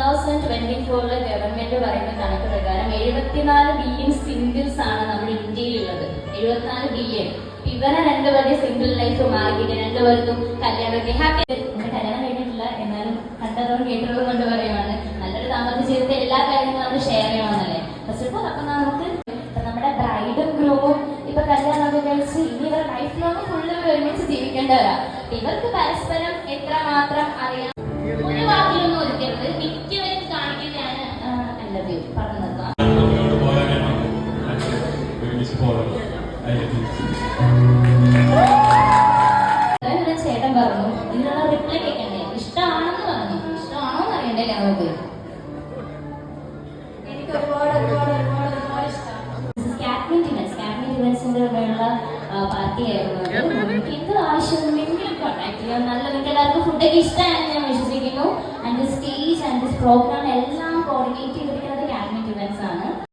2024 government പറയുന്ന കണക്ക് പ്രകാരം 74 ബില്യൺ സിംഗിൾസ് ആണ് നമ്മുടെ ഇന്ത്യയിലുള്ളത്. 74 ബില്യൺ. ഇവരെ രണ്ടുപേരുടെ സിംഗിൾ ലൈഫ് മാറിയിട്ട് രണ്ടുപേർക്കും കല്യാണമൊക്കെ ഹാപ്പി. കല്യാണം കഴിഞ്ഞിട്ടില്ല, എന്നാലും കണ്ടതോട് കേട്ടത് കൊണ്ട് പറയുവാണ് നല്ലൊരു ദാമ്പത്യ ജീവിതത്തെ എല്ലാ കാര്യങ്ങളും നമ്മൾ ഷെയർ ചെയ്യണമെന്നല്ലേ. ഫസ്റ്റ് ഓഫ് ഓൾ അപ്പൊ നമുക്ക് നമ്മുടെ ബ്രൈഡും ഗ്രൂമും ഇപ്പൊ കല്യാണമൊക്കെ കഴിച്ച് ഇനി ഇവർ ലൈഫ് ലോങ് ഫുള്ള് ഒരുമിച്ച് ജീവിക്കേണ്ടവരാ. ഇവർക്ക് പരസ്പരം എത്രമാത്രം അറിയാം. ഒരു വാക്കിലൊന്നും ഒതുക്കരുത്, മിക്കവരും കാണിക്കുന്നതാണ് നല്ലത് പറഞ്ഞത്. ചേട്ടൻ പറഞ്ഞു ഇതിനുള്ള റിപ്ലൈ കേൾക്കണ്ടേ, ഇഷ്ടമാണെന്ന് പറഞ്ഞു. ഇഷ്ടമാണോന്ന് അറിയണ്ടേ നമുക്ക്. എനിക്ക് ഒരുപാട് ഒരുപാട് ഒരുപാട് ഒരുപാട് ഇഷ്ടമാണ്. പാർട്ടിയായിരുന്നു. എന്ത് ആവശ്യമുണ്ടെങ്കിലും കോൺടാക്ട് ചെയ്യാം. നല്ല നിങ്ങൾക്ക് എല്ലാവർക്കും ഫുഡൊക്കെ ഇഷ്ടമാണെന്ന് ഞാൻ വിശ്വസിക്കുന്നു. And stage and this programme